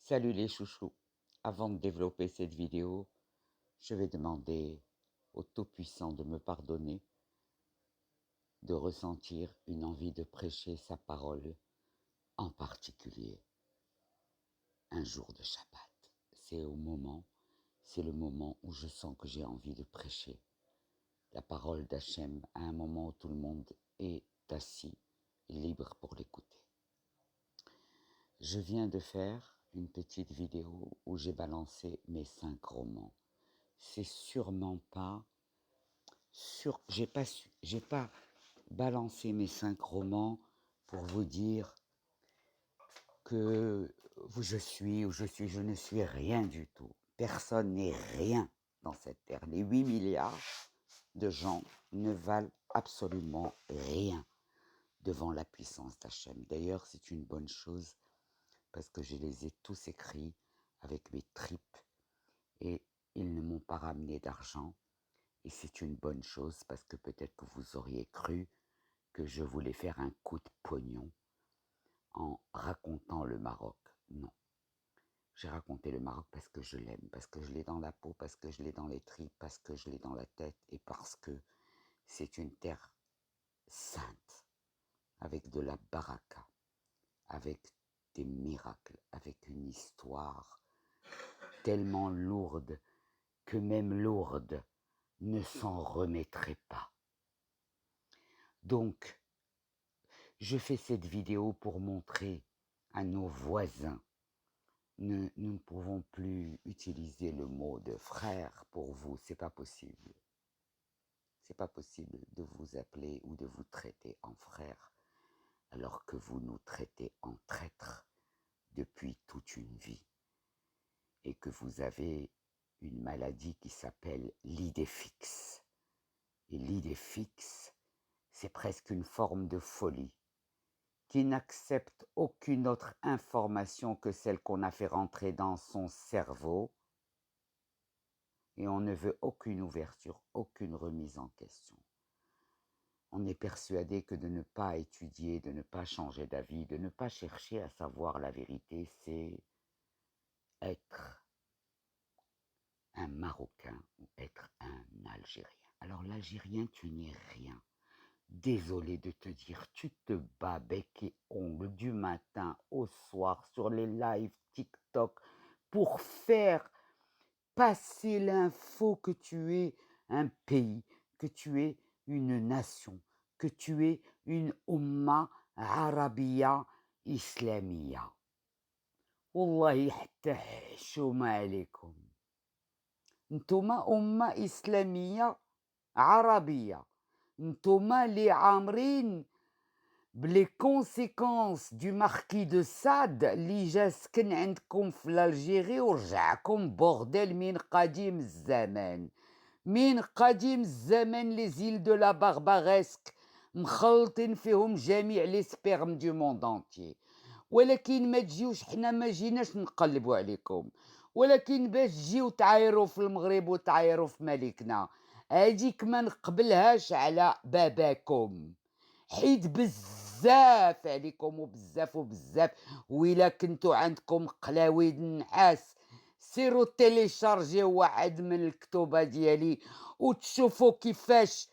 Salut les chouchous. Avant de développer cette vidéo, je vais demander au Tout-Puissant de me pardonner de ressentir une envie de prêcher sa parole, en particulier un jour de Shabbat. C'est le moment où je sens que j'ai envie de prêcher la parole d'Hachem à un moment où tout le monde est assis et libre pour l'écouter. Je viens de faire une petite vidéo où j'ai balancé mes 5 romans. C'est sûrement pas j'ai pas balancé mes 5 romans pour vous dire que je ne suis rien du tout. Personne n'est rien dans cette terre. Les 8 milliards de gens ne valent absolument rien devant la puissance d'Hachem. D'ailleurs, c'est une bonne chose parce que je les ai tous écrits avec mes tripes et ils ne m'ont pas ramené d'argent. Et c'est une bonne chose parce que peut-être que vous auriez cru que je voulais faire un coup de pognon en racontant le Maroc. Non, j'ai raconté le Maroc parce que je l'aime, parce que je l'ai dans la peau, parce que je l'ai dans les tripes, parce que je l'ai dans la tête et parce que c'est une terre sainte, avec de la baraka, avec des miracles, avec une histoire tellement lourde que même Lourdes ne s'en remettrait pas. Donc, je fais cette vidéo pour montrer à nos voisins. Nous ne pouvons plus utiliser le mot de frère pour vous, c'est pas possible. C'est pas possible de vous appeler ou de vous traiter en frère alors que vous nous traitez en traître depuis toute une vie et que vous avez une maladie qui s'appelle l'idée fixe. Et l'idée fixe, c'est presque une forme de folie qui n'accepte aucune autre information que celle qu'on a fait rentrer dans son cerveau et on ne veut aucune ouverture, aucune remise en question. On est persuadé que de ne pas étudier, de ne pas changer d'avis, de ne pas chercher à savoir la vérité, c'est être un Marocain ou être un Algérien. Alors l'Algérien, tu n'es rien. Désolé de te dire, tu te bats bec et ongles du matin au soir sur les lives TikTok pour faire passer l'info que tu es un pays, que tu es une nation, que tu es une Umma Arabia Islamia. Wallahi حتى حشومة عليكم. نتوما أمة إسلامية عربية. نتوما اللي عامرين بلي كونسيكونس دو ماركي دو ساد اللي جا سكن عندكم في الجيري ورجعكم بورديل من قديم الزمان. من قديم الزمان لي زيل دو لا بارباريسك مخلطين فيهم جميع لي سبيرم دو موند انتي. ولكن ما تجيوش، حنا ما جيناش نقلبوا عليكم، ولكن باش تجيو تعايروا في المغرب وتعايروا في ملكنا، هاديك ما نقبلهاش على باباكم، حيت بزاف عليكم وبزاف وإلا كنتو عندكم قلاويد النحاس سيروا تيليشارجيو واحد من الكتوبه ديالي وتشوفوا كيفاش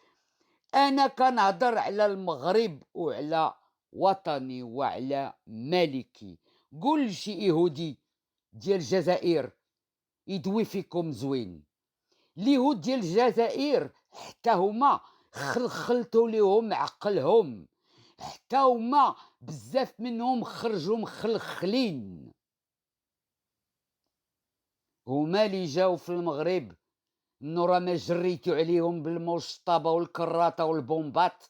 انا كنهضر على المغرب وعلى وطني وعلى ملكي. قول شي يهودي ديال الجزائر يدوي فيكم زوين. اليهود ديال الجزائر حتى هما خلخلتوا ليهم عقلهم، حتى هما بزاف منهم خرجوا مخلخلين. هما اللي جاو في المغرب نورا ما جريتو عليهم بالمشطبة والكراطة والبومبات،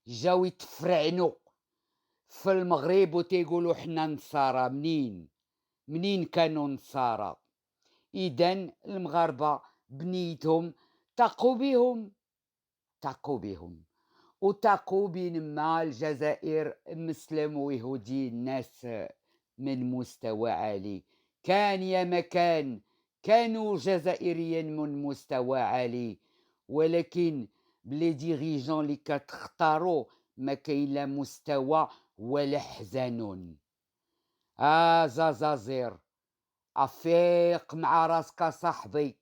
جاو يتفرعنوا في المغرب وتيقولوا حنا نصارى. منين كانوا نصارى؟ إذن المغاربة بنيتهم تاقوا بهم وتاقوا بين ما الجزائر مسلم ويهودي، الناس من مستوى عالي. كان يا مكان كانوا جزائريا من مستوى عالي، ولكن بلي ديريجون اللي كتختاروا ما كاين لا مستوى ولا حزانون. زازازير أفيق مع راسك صاحبي.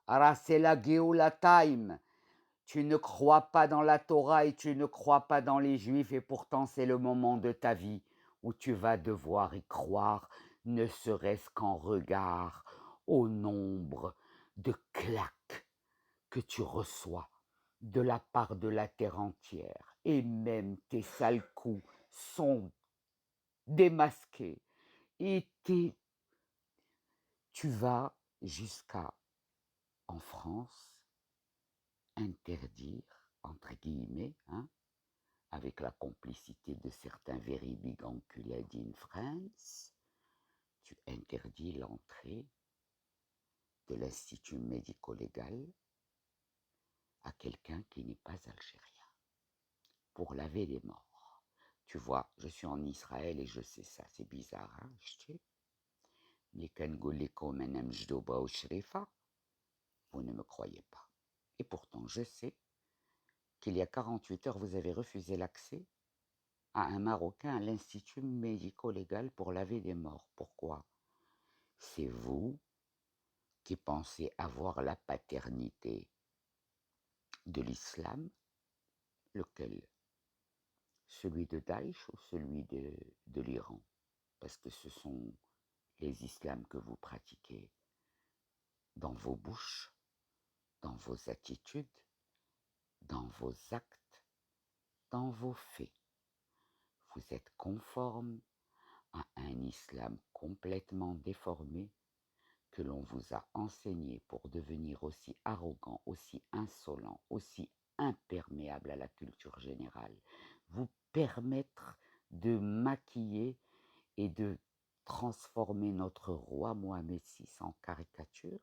راه c'est la Géoula time. Tu ne crois pas dans la Torah et tu ne crois pas dans les Juifs et pourtant c'est le moment de ta vie où tu vas devoir y croire, ne serait-ce qu'en regard au nombre de claques que tu reçois de la part de la terre entière. Et même tes sales coups sont démasqués. Et tu vas jusqu'à, en France, interdire, entre guillemets, avec la complicité de certains very big enculés in France, tu interdis l'entrée de l'institut médico-légal à quelqu'un qui n'est pas algérien, pour laver les morts. Tu vois, je suis en Israël et je sais ça, c'est bizarre, je sais. Mais vous ne me croyez pas. Et pourtant, je sais qu'il y a 48 heures, vous avez refusé l'accès à un Marocain à l'Institut médico-légal pour laver des morts. Pourquoi? C'est vous qui pensez avoir la paternité de l'islam, lequel? Celui de Daesh ou celui de l'Iran? Parce que ce sont les islams que vous pratiquez dans vos bouches, dans vos attitudes, dans vos actes, dans vos faits. Vous êtes conforme à un islam complètement déformé que l'on vous a enseigné pour devenir aussi arrogant, aussi insolent, aussi imperméable à la culture générale, vous permettre de maquiller et de transformer notre roi Mohamed VI en caricature.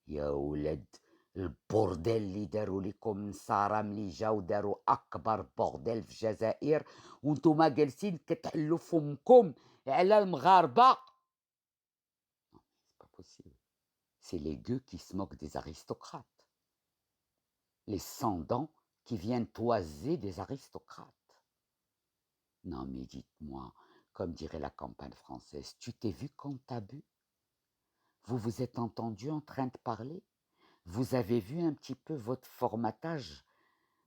يا ولاد البورديل اللي داروا لكم نصارى ملي جاو داروا اكبر بورديل في الجزائر وانتوما جالسين كتحلوا فمكم على المغاربه. C'est pas possible. C'est les gueux qui se moquent des aristocrates. Les sans-dents qui viennent toiser des aristocrates. Non mais dites-moi, comme dirait la campagne française, tu t'es vu quand t'as bu? Vous vous êtes entendu en train de parler? Vous avez vu un petit peu votre formatage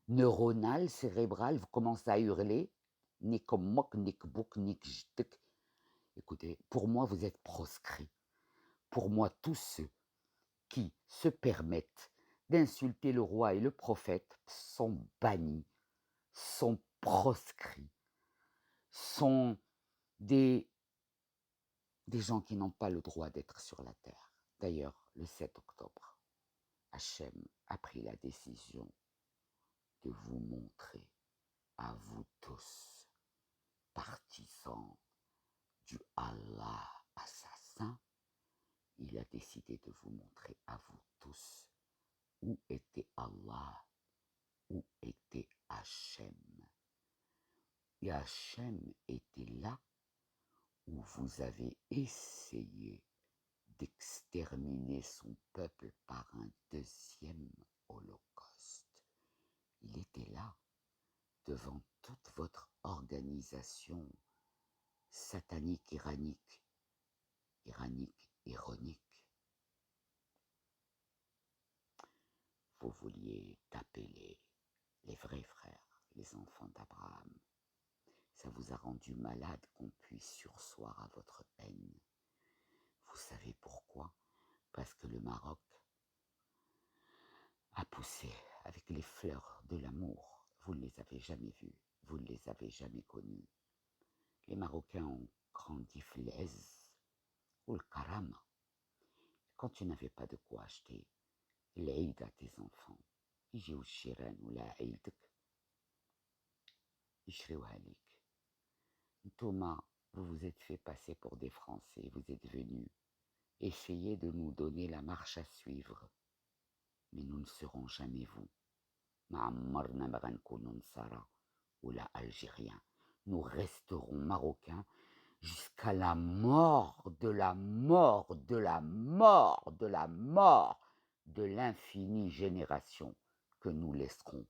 neuronal, cérébral, vous commencez à hurler, nik mok, nik bouk, nik jtek. Écoutez, pour moi, vous êtes proscrits. Pour moi, tous ceux qui se permettent d'insulter le roi et le prophète sont bannis, sont proscrits, sont des gens qui n'ont pas le droit d'être sur la terre. D'ailleurs, le 7 octobre, Hachem a pris la décision de vous montrer à vous tous, partisans du Allah assassin, il a décidé de vous montrer à vous tous où était Allah, où était Hachem. Et Hachem était là où vous avez essayé d'exterminer son peuple par un deuxième holocauste. Il était là, devant toute votre organisation satanique, ironique. Vous vouliez taper les vrais frères, les enfants d'Abraham. Ça vous a rendu malade qu'on puisse surseoir à votre haine. Vous savez pourquoi? Parce que le Maroc a poussé avec les fleurs de l'amour. Vous ne les avez jamais vus, vous ne les avez jamais connus. Les Marocains ont grandi flaise ou le karama. Quand tu n'avais pas de quoi acheter l'Aïd à tes enfants, يجيو الجيران ولا عيلتك يشريوها ليك. Thomas, vous vous êtes fait passer pour des Français, vous êtes venus essayer de nous donner la marche à suivre. Mais nous ne serons jamais vous. Ou la Algérien. Nous resterons marocains jusqu'à la mort de la mort de la mort de la mort de l'infinie génération que nous laisserons